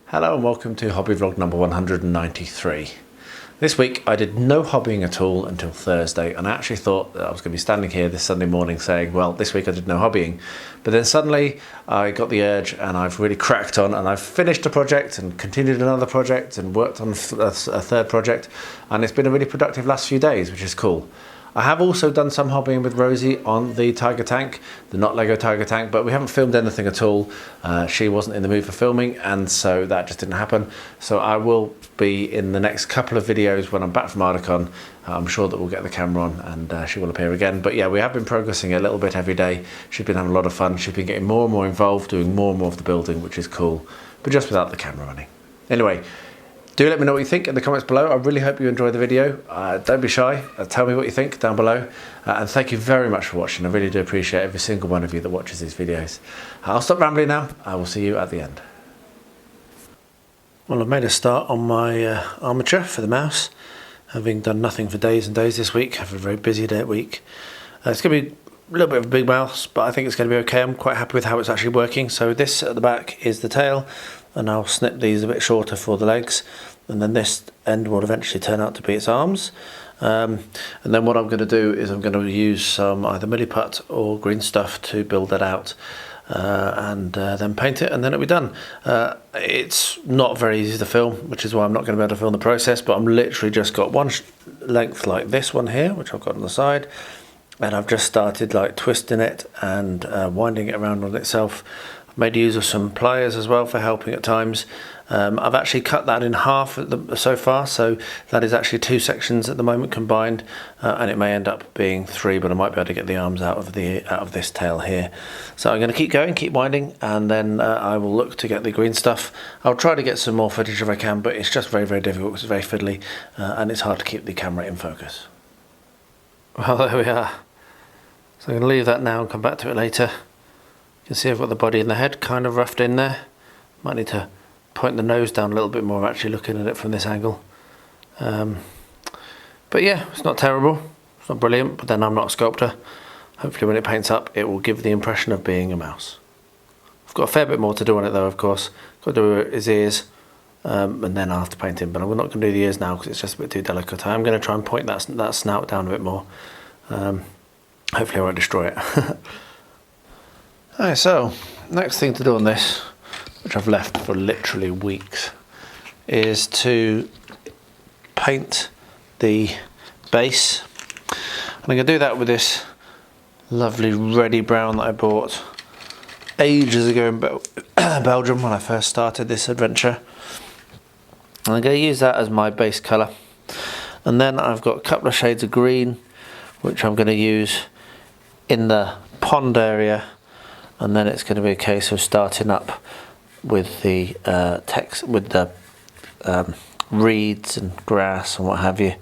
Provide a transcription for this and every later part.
Hello and welcome to hobby vlog number 193. This week I did no hobbying at all until Thursday, and I actually thought that I was going to be standing here this Sunday morning saying, well, this week I did no hobbying. But then suddenly I got the urge and I've really cracked on, and I've finished a project and continued another project and worked on a third project, and it's been a really productive last few days, which is cool. I have also done some hobbying with Rosie on the Tiger Tank, the not Lego Tiger Tank, but we haven't filmed anything at all. She wasn't in the mood for filming, and so that just didn't happen. So I will be in the next couple of videos when I'm back from Ardacon. I'm sure that we'll get the camera on and she will appear again. But yeah, we have been progressing a little bit every day. She's been having a lot of fun. She's been getting more and more involved, doing more and more of the building, which is cool, but just without the camera running. Anyway, do let me know what you think in the comments below. I really hope you enjoyed the video. Don't be shy. Tell me what you think down below. And thank you very much for watching. I really do appreciate every single one of you that watches these videos. I'll stop rambling now. I will see you at the end. Well, I've made a start on my armature for the mouse, having done nothing for days and days this week. I have a very busy day at week. It's going to be a little bit of a big mouse, but I think it's going to be okay. I'm quite happy with how it's actually working. So this at the back is the tail, and I'll snip these a bit shorter for the legs, and then this end will eventually turn out to be its arms. And then what I'm going to do is I'm going to use some either milliput or green stuff to build that out, and then paint it, and then it'll be done. It's not very easy to film, which is why I'm not going to be able to film the process, but I'm literally just got one length like this one here, which I've got on the side, and I've just started like twisting it and winding it around on itself. I've made use of some pliers as well for helping at times. I've actually cut that in half so far, so that is actually 2 sections at the moment combined, and it may end up being 3, but I might be able to get the arms out of this tail here. So I'm going to keep going, keep winding, and then I will look to get the green stuff. I'll try to get some more footage if I can, but it's just very, very difficult. It's very fiddly, and it's hard to keep the camera in focus. Well, there we are. So I'm going to leave that now and come back to it later. You can see I've got the body and the head kind of roughed in there. Might need to point the nose down a little bit more, actually looking at it from this angle. But yeah, it's not terrible, it's not brilliant, but then I'm not a sculptor. Hopefully when it paints up it will give the impression of being a mouse. I've got a fair bit more to do on it though, of course. Got to do his ears, and then I'll have to paint him, but I'm not going to do the ears now because it's just a bit too delicate. I'm going to try and point that snout down a bit more. Hopefully I won't destroy it. Alright, so next thing to do on this, which I've left for literally weeks, is to paint the base. And I'm going to do that with this lovely reddy brown that I bought ages ago in Belgium when I first started this adventure. And I'm going to use that as my base colour. And then I've got a couple of shades of green, which I'm going to use in the pond area. And then it's going to be a case of starting up with the text, with the reeds and grass and what have you,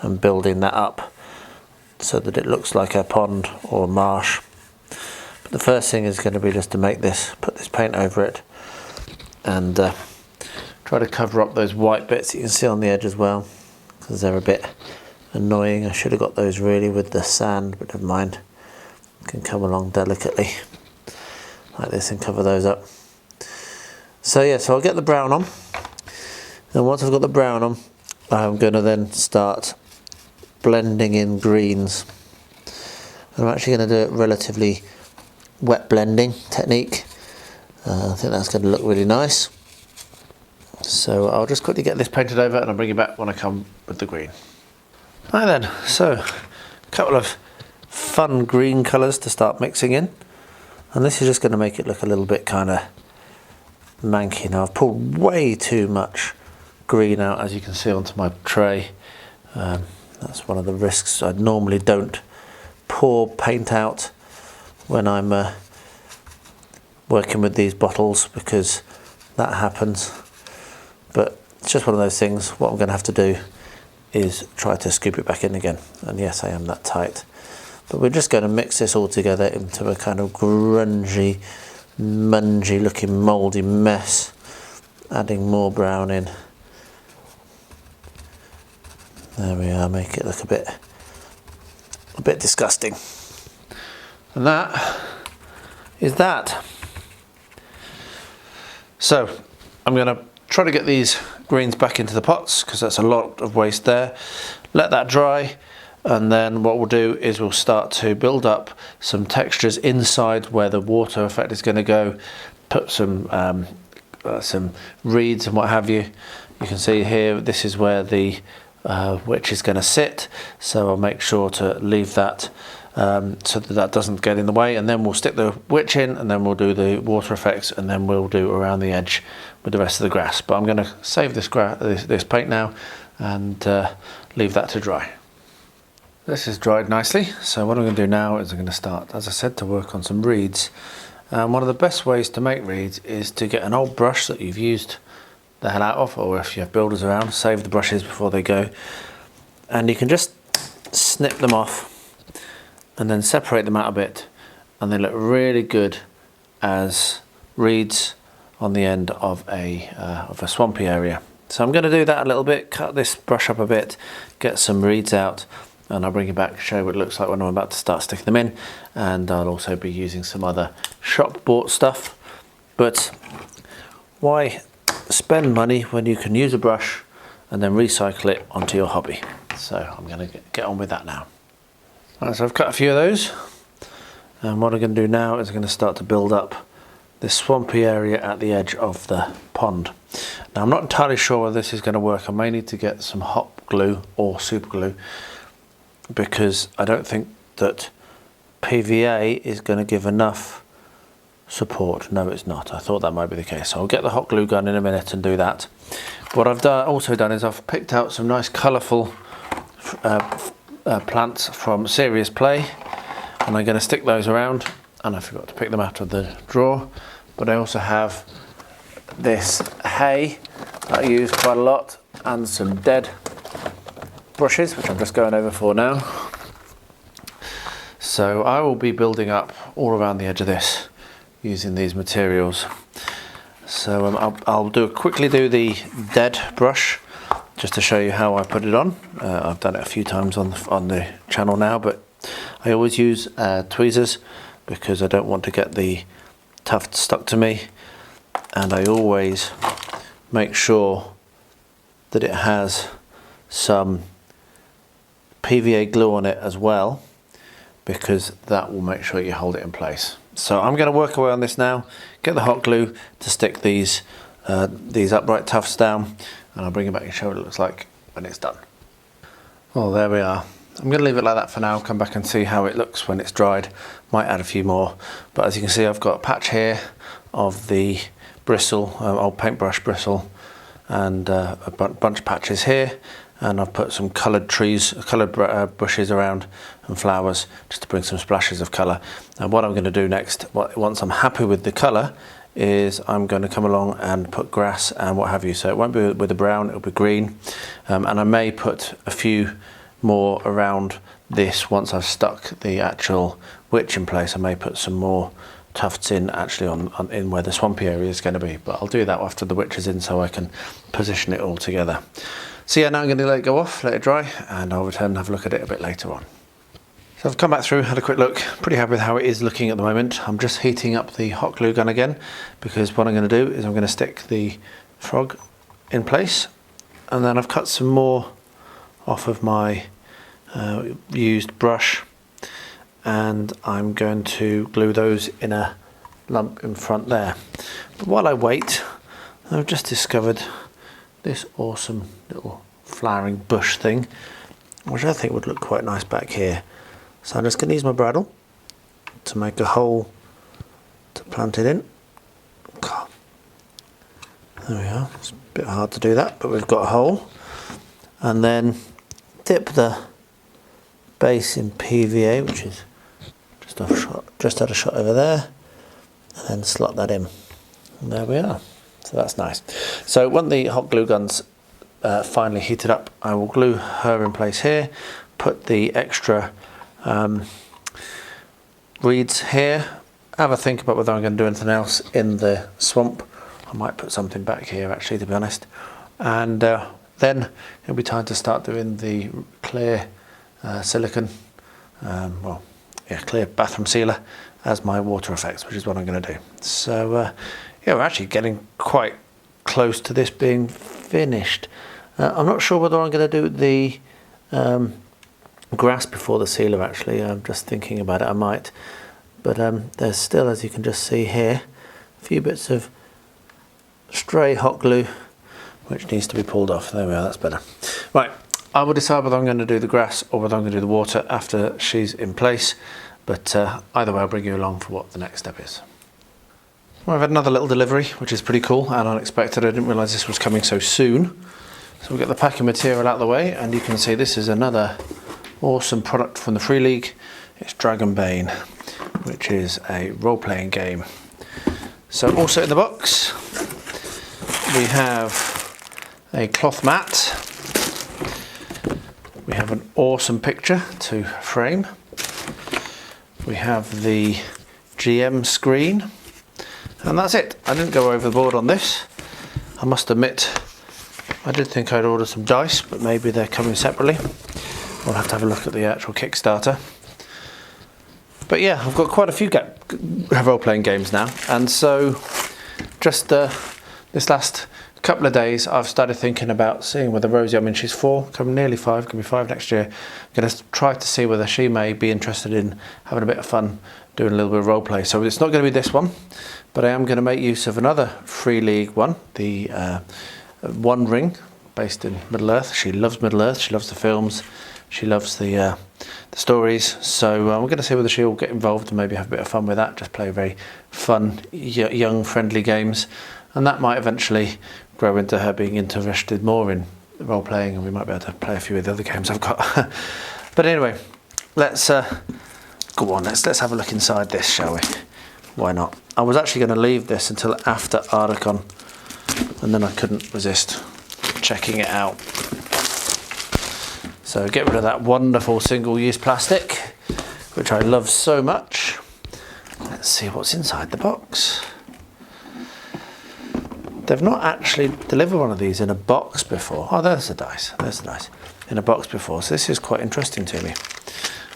and building that up so that it looks like a pond or a marsh. But the first thing is going to be just to make this, put this paint over it, and try to cover up those white bits that you can see on the edge as well, because they're a bit annoying. I should have got those really with the sand, but never mind. Can come along delicately like this and cover those up. So yeah, so I'll get the brown on, and once I've got the brown on, I'm going to then start blending in greens. I'm actually going to do it relatively wet blending technique. I think that's going to look really nice. So I'll just quickly get this painted over and I'll bring you back when I come with the green. Right then, so a couple of fun green colours to start mixing in, and this is just going to make it look a little bit kind of manky. Now I've pulled way too much green out, as you can see, onto my tray. That's one of the risks. I normally don't pour paint out when I'm working with these bottles, because that happens, but it's just one of those things. What I'm going to have to do is try to scoop it back in again, and yes, I am that tight. But we're just going to mix this all together into a kind of grungy, mungy looking mouldy mess, adding more brown in. There we are, make it look a bit disgusting. And that is that. So I'm going to try to get these greens back into the pots because that's a lot of waste there. Let that dry, and then what we'll do is we'll start to build up some textures inside where the water effect is going to go. Put some reeds and what have you. You can see here, this is where the witch is going to sit, so I'll make sure to leave that so that doesn't get in the way, and then we'll stick the witch in, and then we'll do the water effects, and then we'll do around the edge with the rest of the grass. But I'm going to save this paint now and leave that to dry. This is dried nicely, so what I'm going to do now is I'm going to start, as I said, to work on some reeds. One of the best ways to make reeds is to get an old brush that you've used the hell out of, or if you have builders around, save the brushes before they go, and you can just snip them off and then separate them out a bit, and they look really good as reeds on the end of a swampy area. So I'm going to do that a little bit, cut this brush up a bit, get some reeds out, and I'll bring you back to show what it looks like when I'm about to start sticking them in. And I'll also be using some other shop bought stuff. But why spend money when you can use a brush and then recycle it onto your hobby? So I'm going to get on with that now. Right, so I've cut a few of those, and what I'm going to do now is I'm going to start to build up this swampy area at the edge of the pond. Now I'm not entirely sure whether this is going to work. I may need to get some hot glue or super glue, because I don't think that PVA is going to give enough support. No, it's not. I thought that might be the case. So I'll get the hot glue gun in a minute and do that. What I've also done is I've picked out some nice colourful plants from Serious Play, and I'm going to stick those around, and I forgot to pick them out of the drawer. But I also have this hay that I use quite a lot, and some dead brushes, which I'm just going over for now. So I will be building up all around the edge of this using these materials. So I'll quickly do the dead brush just to show you how I put it on. I've done it a few times on the channel now, but I always use tweezers because I don't want to get the tuft stuck to me, and I always make sure that it has some PVA glue on it as well, because that will make sure you hold it in place. So I'm going to work away on this now, get the hot glue to stick these upright tufts down, and I'll bring it back and show what it looks like when it's done. Well, there we are. I'm going to leave it like that for now, come back and see how it looks when it's dried. Might add a few more, but as you can see, I've got a patch here of the bristle, old paintbrush bristle, and a bunch of patches here, and I've put some coloured bushes around and flowers just to bring some splashes of colour. And what I'm going to do next, once I'm happy with the colour, is I'm going to come along and put grass and what have you. So it won't be with the brown, it'll be green, and I may put a few more around this once I've stuck the actual witch in place. I may put some more tufts in actually in where the swampy area is going to be, but I'll do that after the witch is in so I can position it all together. So yeah, now I'm going to let it go off, let it dry, and I'll return and have a look at it a bit later on. So I've come back through, had a quick look, pretty happy with how it is looking at the moment. I'm just heating up the hot glue gun again, because what I'm going to do is I'm going to stick the frog in place, and then I've cut some more off of my used brush, and I'm going to glue those in a lump in front there. But while I wait, I've just discovered this awesome little flowering bush thing, which I think would look quite nice back here. So I'm just going to use my bradawl to make a hole to plant it in. There we are. It's a bit hard to do that, but we've got a hole. And then dip the base in PVA, which is just had a shot over there, and then slot that in. And there we are. So that's nice. So when the hot glue gun's finally heated up, I will glue her in place here, put the extra reeds here, have a think about whether I'm going to do anything else in the swamp I might put something back here actually, to be honest. And then it'll be time to start doing the clear silicone, clear bathroom sealer as my water effects, which is what I'm going to do. So yeah, we're actually getting quite close to this being finished. I'm not sure whether I'm going to do the grass before the sealer actually. I'm just thinking about it, I might. But there's still, as you can just see here, a few bits of stray hot glue which needs to be pulled off. There we are, that's better. Right, I will decide whether I'm going to do the grass or whether I'm going to do the water after she's in place. But either way, I'll bring you along for what the next step is. Well, I've had another little delivery, which is pretty cool and unexpected. I didn't realise this was coming so soon. So we'll get the packing material out of the way, and you can see this is another awesome product from the Free League. It's Dragonbane, which is a role-playing game. So also in the box, we have a cloth mat. We have an awesome picture to frame. We have the GM screen, and that's it. I didn't go overboard on this. I must admit, I did think I'd order some dice, but maybe they're coming separately. We'll have to have a look at the actual Kickstarter. But yeah, I've got quite a few role-playing games now, and so just this last couple of days I've started thinking about seeing whether Rosie, I mean she's 4, coming nearly 5, going to be 5 next year. I'm going to try to see whether she may be interested in having a bit of fun doing a little bit of role play. So it's not going to be this one, but I am going to make use of another Free League one, the One Ring, based in Middle Earth. She loves Middle Earth, she loves the films, she loves the stories. So we're going to see whether she'll get involved and maybe have a bit of fun with that, just play very fun, young, friendly games. And that might eventually grow into her being interested more in role playing, and we might be able to play a few of the other games I've got. But anyway, let's go on, let's have a look inside this, shall we? Why not? I was actually going to leave this until after Ardacon, and then I couldn't resist checking it out. So get rid of that wonderful single-use plastic, which I love so much. Let's see what's inside the box. They've not actually delivered one of these in a box before. Oh, there's the dice. There's the dice. In a box before. So this is quite interesting to me.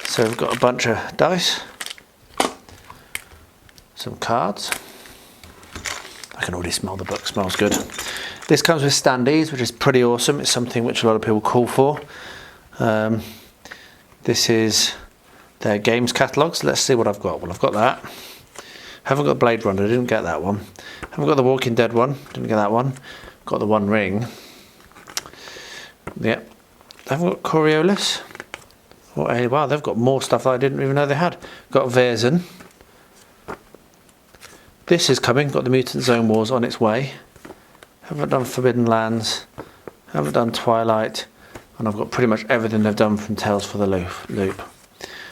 So we've got a bunch of dice. Some cards. I can already smell the book. Smells good. This comes with standees, which is pretty awesome. It's something which a lot of people call for. This is their games catalogues. Let's see what I've got. Well, I've got that. Haven't got Blade Runner, didn't get that one. Haven't got the Walking Dead one, didn't get that one. Got the One Ring. Yep. Haven't got Coriolis. Oh, wow, they've got more stuff that I didn't even know they had. Got Verzen. This is coming, got the Mutant Zone Wars on its way. Haven't done Forbidden Lands. Haven't done Twilight. And I've got pretty much everything they've done from Tales for the Loop.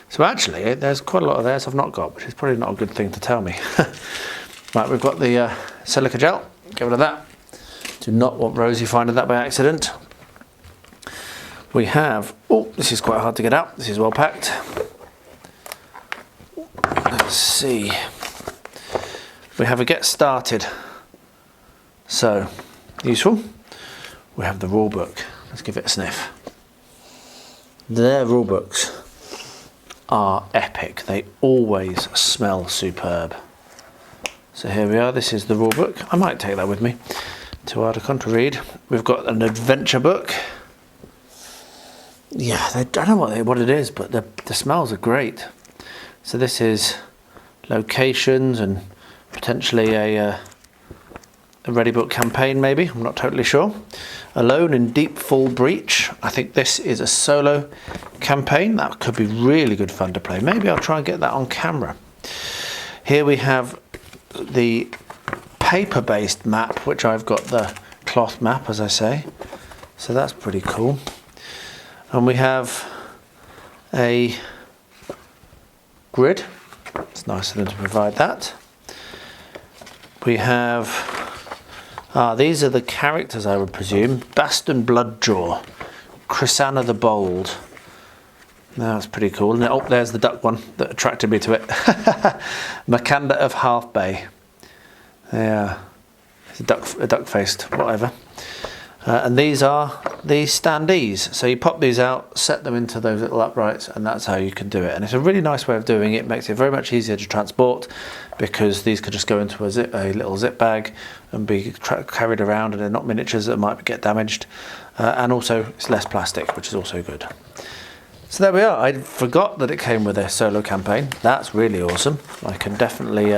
So actually, there's quite a lot of theirs I've not got, which is probably not a good thing to tell me. Right, we've got the silica gel. Get rid of that. Do not want Rosie finding that by accident. We have, oh, this is quite hard to get out. This is well packed. Let's see. We have a get started. So, useful. We have the rule book. Let's give it a sniff. Their rule books are epic. They always smell superb. So here we are. This is the rule book. I might take that with me to Ardacon to read. We've got an adventure book. Yeah, I don't know what it is, but the smells are great. So this is locations and potentially a ready book campaign, maybe. I'm not totally sure. Alone in Deep Fall Breach. I think this is a solo campaign. That could be really good fun to play. Maybe I'll try and get that on camera. Here we have the paper-based map, which I've got the cloth map, as I say. So that's pretty cool. And we have a grid. It's nice of them to provide that. We have, these are the characters, I would presume. Baston Bloodjaw, Chrysanna the Bold. That's pretty cool. And oh, there's the duck one that attracted me to it. Makanda of Half Bay. Yeah, It's a duck-faced whatever. And these are the standees. So you pop these out, set them into those little uprights, and that's how you can do it. And it's a really nice way of doing it. Makes it very much easier to transport, because these could just go into a little zip bag and be carried around, and they're not miniatures that might get damaged. And also it's less plastic, which is also good. So there we are. I forgot that it came with a solo campaign. That's really awesome. I can definitely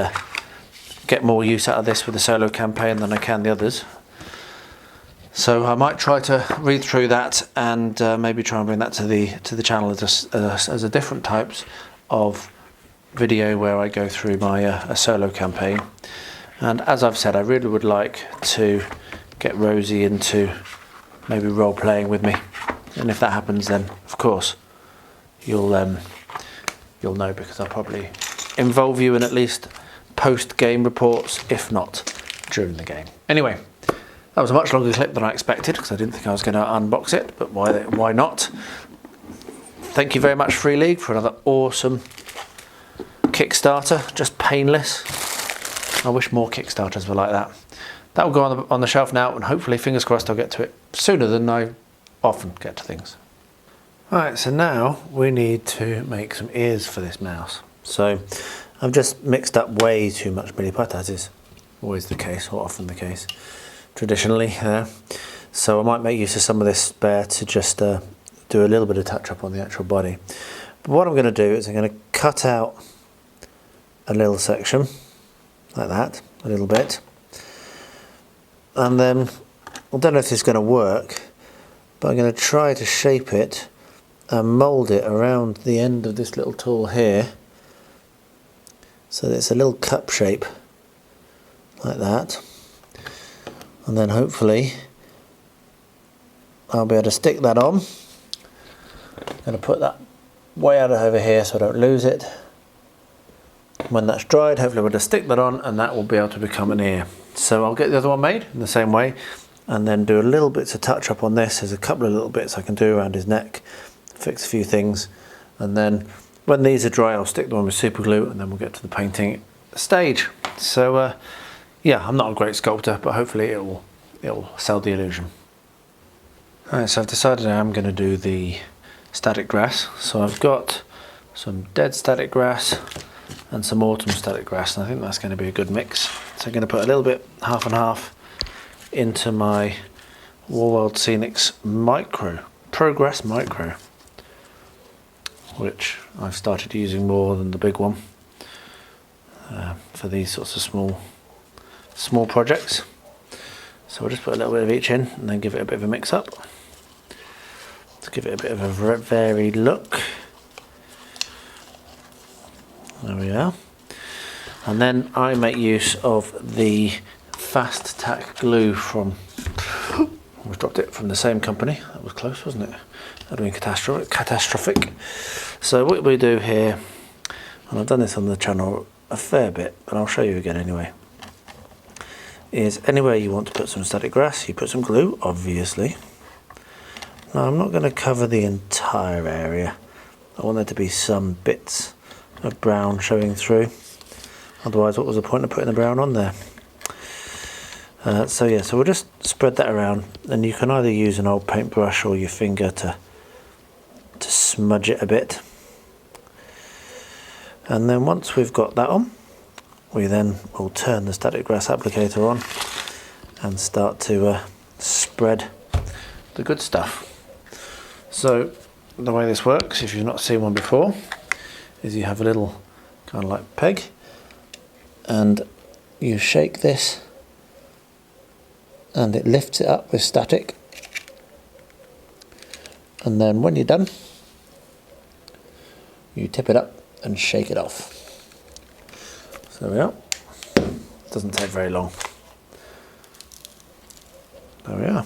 get more use out of this with the solo campaign than I can the others. So I might try to read through that and maybe try and bring that to the channel as a different types of video where I go through my a solo campaign. And as I've said, I really would like to get Rosie into maybe role playing with me, and if that happens, then of course you'll know, because I'll probably involve you in at least post game reports, if not during the game. Anyway. That was a much longer clip than I expected, because I didn't think I was going to unbox it, but why not? Thank you very much, Free League, for another awesome Kickstarter. Just painless. I wish more Kickstarters were like that. That will go on the shelf now, and hopefully, fingers crossed, I'll get to it sooner than I often get to things. Alright, so now we need to make some ears for this mouse. So I've just mixed up way too much milliput, as is always the case, or often the case. Traditionally, so I might make use of some of this spare to just do a little bit of touch up on the actual body. But what I'm going to do is I'm going to cut out a little section like that, a little bit, and then I don't know if this is going to work, but I'm going to try to shape it and mould it around the end of this little tool here, so that it's a little cup shape like that. And then hopefully I'll be able to stick that on. I'm going to put that way out of over here so I don't lose it. When that's dried, hopefully we'll just stick that on, and that will be able to become an ear. So I'll get the other one made in the same way, and then do a little bit of touch up on this. There's a couple of little bits I can do around his neck, fix a few things, and then when these are dry I'll stick them on with super glue, and then we'll get to the painting stage. So yeah, I'm not a great sculptor, but hopefully it'll sell the illusion. Alright, so I've decided I'm going to do the static grass. So I've got some dead static grass and some autumn static grass, and I think that's going to be a good mix. So I'm going to put a little bit, half and half, into my Warworld Scenics Progress Micro, which I've started using more than the big one for these sorts of small projects. So we'll just put a little bit of each in and then give it a bit of a mix up to give it a bit of a varied look. There we are. And then I make use of the fast tack glue from, we dropped it from the same company. That was close, wasn't it? That would have been catastrophic. So what we do here, and I've done this on the channel a fair bit, but I'll show you again anyway, is anywhere you want to put some static grass, you put some glue, obviously. Now I'm not going to cover the entire area. I want there to be some bits of brown showing through. Otherwise, what was the point of putting the brown on there? So yeah, so we'll just spread that around, and you can either use an old paintbrush or your finger to smudge it a bit. And then once we've got that on, we then will turn the static grass applicator on and start to spread the good stuff. So the way this works, if you've not seen one before, is you have a little kind of like peg, and you shake this and it lifts it up with static, and then when you're done you tip it up and shake it off. So there we are. Doesn't take very long. There we are.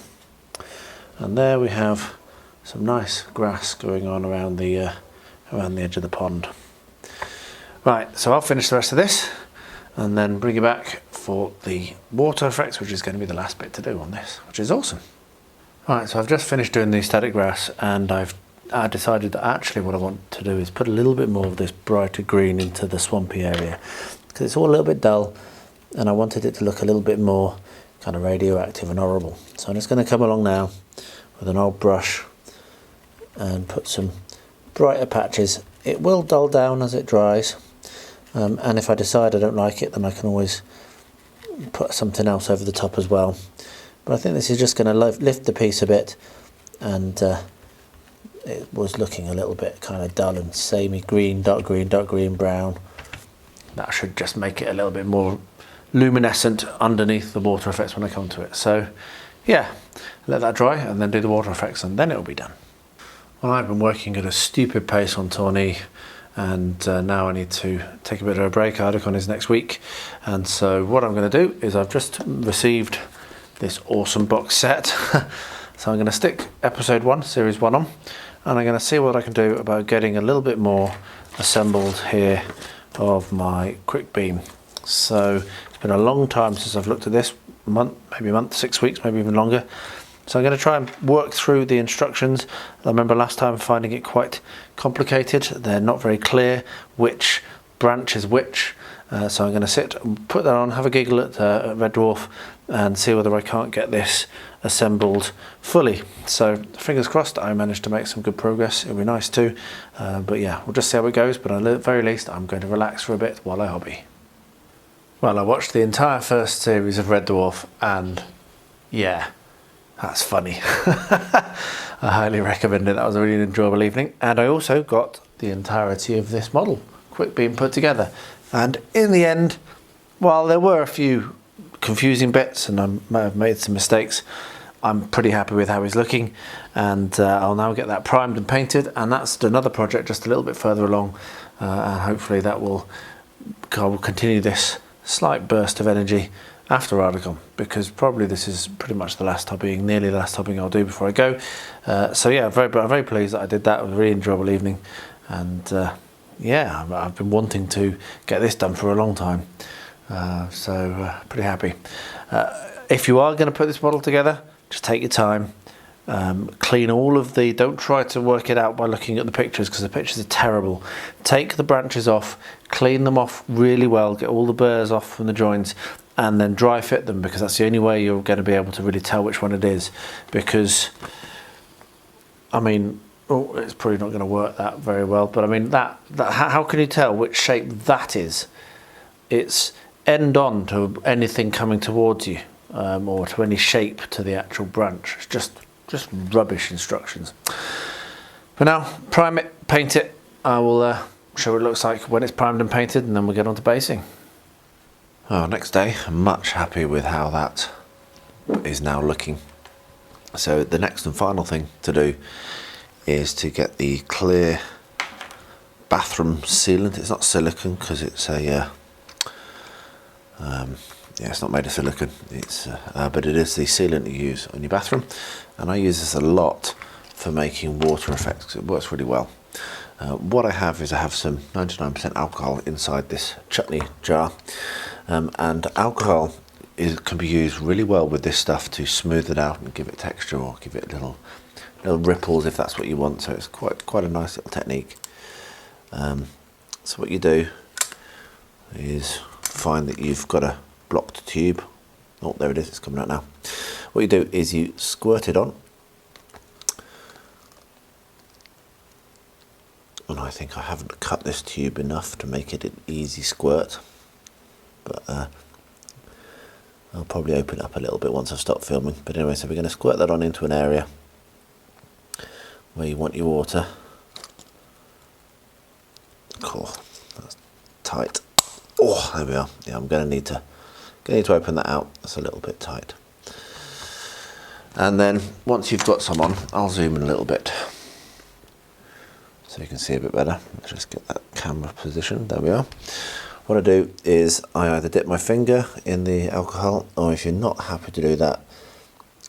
And there we have some nice grass going on around the edge of the pond. Right, so I'll finish the rest of this and then bring you back for the water effects, which is going to be the last bit to do on this, which is awesome. Right, so I've just finished doing the static grass, and I decided that actually what I want to do is put a little bit more of this brighter green into the swampy area, because it's all a little bit dull and I wanted it to look a little bit more kind of radioactive and horrible. So I'm just going to come along now with an old brush and put some brighter patches. It will dull down as it dries, and if I decide I don't like it, then I can always put something else over the top as well. But I think this is just going to lift the piece a bit, and it was looking a little bit kind of dull and samey, green, dark green, brown. That should just make it a little bit more luminescent underneath the water effects when I come to it. So yeah, let that dry and then do the water effects, and then it'll be done. Well, I've been working at a stupid pace on Tawny, and now I need to take a bit of a break. Ardacon is next week, and so what I'm going to do is I've just received this awesome box set. So I'm going to stick episode 1, series 1 on, and I'm going to see what I can do about getting a little bit more assembled here of my Quickbeam. So it's been a long time since I've looked at this, maybe a month, 6 weeks, maybe even longer. So I'm going to try and work through the instructions. I remember last time finding it quite complicated. They're not very clear which branch is which. So I'm going to sit, put that on, have a giggle at Red Dwarf, and see whether I can't get this assembled fully. So fingers crossed I managed to make some good progress. It'll be nice too. But yeah, we'll just see how it goes. But at the very least, I'm going to relax for a bit while I hobby. Well, I watched the entire first series of Red Dwarf, and yeah, that's funny. I highly recommend it. That was a really enjoyable evening. And I also got the entirety of this model, Quickbeam, put together. And in the end, while there were a few confusing bits and I may have made some mistakes, I'm pretty happy with how he's looking. And I'll now get that primed and painted. And that's another project just a little bit further along. And hopefully that will continue this slight burst of energy after Ardacon, because probably this is pretty much the last hobbying, nearly the last hobbying I'll do before I go. So yeah, I'm very pleased that I did that. It was a really enjoyable evening, and yeah, I've been wanting to get this done for a long time. So pretty happy. If you are going to put this model together, just take your time. Clean all of the, don't try to work it out by looking at the pictures, because the pictures are terrible. Take the branches off, clean them off really well, get all the burrs off from the joints, and then dry fit them, because that's the only way you're going to be able to really tell which one it is. Because I mean, it's probably not going to work that very well, but I mean, how can you tell which shape that is? It's end on to anything coming towards you, or to any shape to the actual branch. It's just rubbish instructions. But now, prime it, paint it. I will show what it looks like when it's primed and painted, and then we'll get on to basing. Oh, next day, I'm much happy with how that is now looking. So the next and final thing to do is to get the clear bathroom sealant. It's not silicone, because it's a yeah, it's not made of silicone. It's but it is the sealant you use on your bathroom, and I use this a lot for making water effects, 'cause it works really well. What I have is I have some 99% alcohol inside this chutney jar, and alcohol can be used really well with this stuff to smooth it out and give it texture, or give it little ripples if that's what you want. So it's quite a nice little technique. So what you do is find that you've got a blocked tube. Oh, there it is, it's coming out now. What you do is you squirt it on, and I think I haven't cut this tube enough to make it an easy squirt, but I'll probably open it up a little bit once I've stopped filming. But anyway, so we're going to squirt that on into an area where you want your water. Cool, that's tight. Oh, there we are. Yeah, I'm going to need to open that out. That's a little bit tight. And then once you've got some on, I'll zoom in a little bit so you can see a bit better. Let's just get that camera position. There we are. What I do is I either dip my finger in the alcohol, or if you're not happy to do that,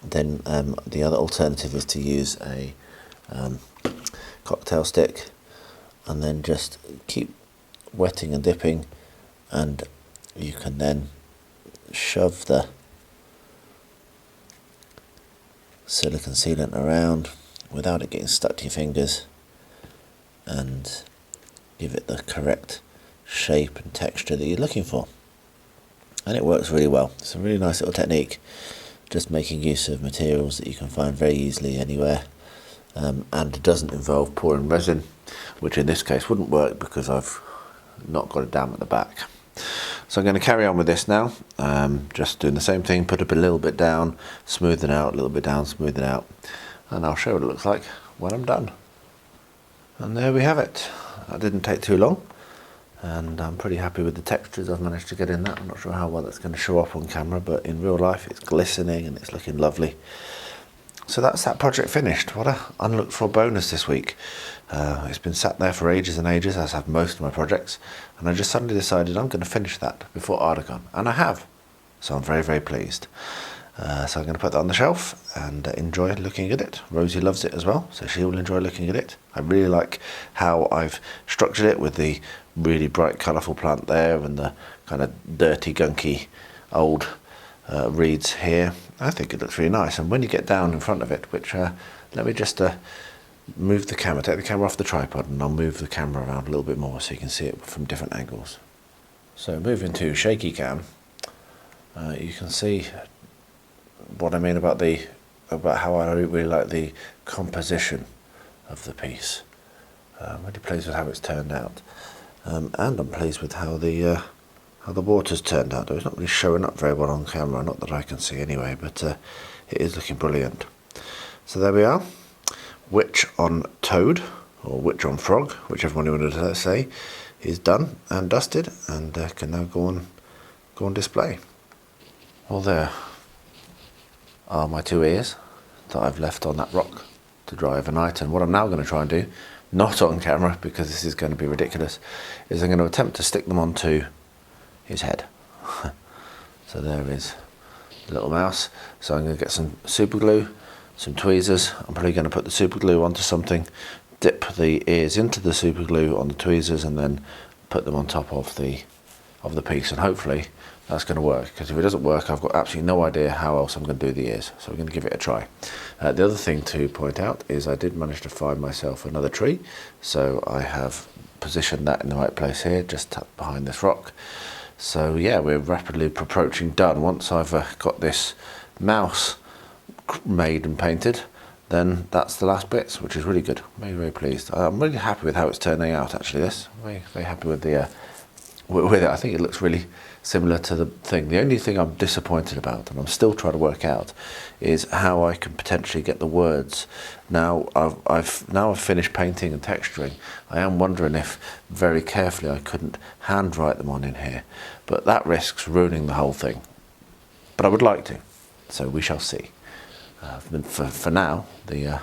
then the other alternative is to use a cocktail stick, and then just keep wetting and dipping, and you can then shove the silicone sealant around without it getting stuck to your fingers, and give it the correct shape and texture that you're looking for. and it works really well. It's a really nice little technique, just making use of materials that you can find very easily anywhere, and it doesn't involve pouring resin, which in this case wouldn't work because I've not got a dam at the back. So I'm going to carry on with this now, just doing the same thing, put up a little bit down, smooth it out, a little bit down, smooth it out, and I'll show what it looks like when I'm done. And there we have it. That didn't take too long, and I'm pretty happy with the textures I've managed to get in that. I'm not sure how well that's going to show up on camera, but in real life it's glistening and it's looking lovely. So that's that project finished. What a unlooked for bonus this week. It's been sat there for ages and ages, as have most of my projects, and I just suddenly decided I'm going to finish that before Ardacon, and I have. So I'm very, very pleased. So I'm going to put that on the shelf and enjoy looking at it. Rosie loves it as well, so she will enjoy looking at it. I really like how I've structured it with the really bright, colourful plant there and the kind of dirty, gunky, old reeds here. I think it looks really nice, and when you get down in front of it, which let me just move the camera, take the camera off the tripod, and I'll move the camera around a little bit more so you can see it from different angles. So moving to shaky cam, you can see what I mean about how I really like the composition of the piece. I'm really pleased with how it's turned out, and I'm pleased with how the water's turned out. It's not really showing up very well on camera, not that I can see anyway, but it is looking brilliant. So there we are. Witch on Toad, or Witch on Frog, whichever one you wanted to say, is done and dusted, and can now go on display. Well, there are my two ears that I've left on that rock to dry overnight, and what I'm now going to try and do, not on camera because this is going to be ridiculous, is I'm going to attempt to stick them onto his head. So there is the little mouse. So I'm going to get some super glue, some tweezers. I'm probably going to put the super glue onto something, dip the ears into the super glue on the tweezers, and then put them on top of the piece, and hopefully that's going to work, because if it doesn't work I've got absolutely no idea how else I'm going to do the ears. So we're going to give it a try. The other thing to point out is I did manage to find myself another tree, so I have positioned that in the right place here, just tucked behind this rock. So yeah, we're rapidly approaching done. Once I've got this mouse made and painted, then that's the last bits, which is really good. Very, very pleased. I'm really happy with how it's turning out, actually. This very, very happy with the with it. I think it looks really similar to the thing. The only thing I'm disappointed about, and I'm still trying to work out, is how I can potentially get the words. Now I've finished painting and texturing. I am wondering if very carefully I couldn't handwrite them on in here, but that risks ruining the whole thing. But I would like to, so we shall see. For now, the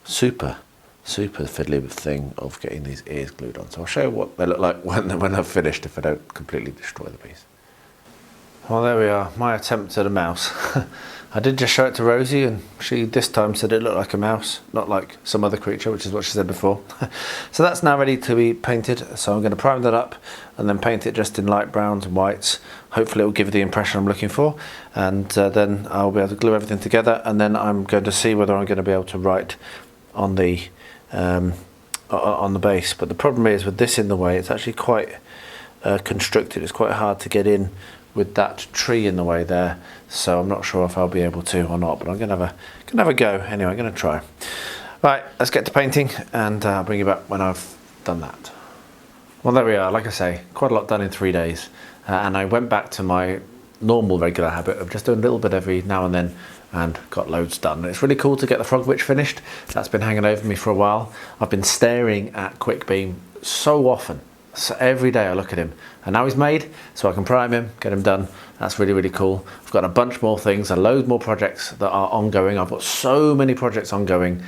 super fiddly thing of getting these ears glued on. So I'll show you what they look like when I've finished, if I don't completely destroy the piece. Well, there we are, my attempt at a mouse. I did just show it to Rosie, and she this time said it looked like a mouse, not like some other creature, which is what she said before. So that's now ready to be painted. So I'm going to prime that up and then paint it just in light browns and whites. Hopefully it will give the impression I'm looking for, and then I'll be able to glue everything together, and then I'm going to see whether I'm going to be able to write on the base. But the problem is, with this in the way, it's actually quite constricted. It's quite hard to get in with that tree in the way there, so I'm not sure if I'll be able to or not, but I'm gonna have a go anyway. I'm gonna try. Right, let's get to painting, and I'll bring you back when I've done that. Well, there we are. Like I say, quite a lot done in 3 days, and I went back to my normal regular habit of just doing a little bit every now and then, and got loads done. And it's really cool to get the Frog Witch finished. That's been hanging over me for a while. I've been staring at Quickbeam so often. So every day I look at him, and now he's made, so I can prime him, get him done. That's really, really cool. I've got a bunch more things and loads more projects that are ongoing. I've got so many projects ongoing,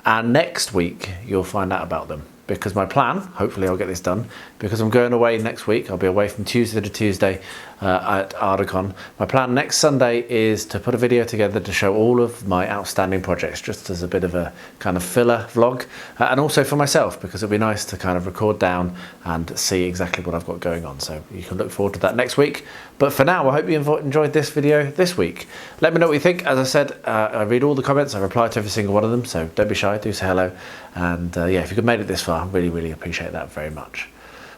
and next week you'll find out about them, because my plan, hopefully I'll get this done, because I'm going away next week. I'll be away from Tuesday to Tuesday at Ardacon. My plan next Sunday is to put a video together to show all of my outstanding projects, just as a bit of a kind of filler vlog, and also for myself, because it'll be nice to kind of record down and see exactly what I've got going on. So you can look forward to that next week. But for now, I hope you enjoyed this video this week. Let me know what you think. As I said, I read all the comments. I reply to every single one of them, so don't be shy, do say hello. And yeah, if you could made it this far, I really, really appreciate that very much.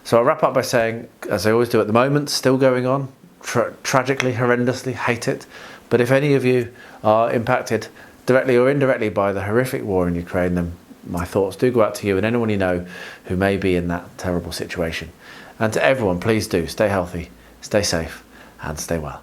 So I'll wrap up by saying, as I always do at the moment, still going on, tragically, horrendously hate it. But if any of you are impacted directly or indirectly by the horrific war in Ukraine, then my thoughts do go out to you and anyone you know who may be in that terrible situation. And to everyone, please do stay healthy, stay safe, and stay well.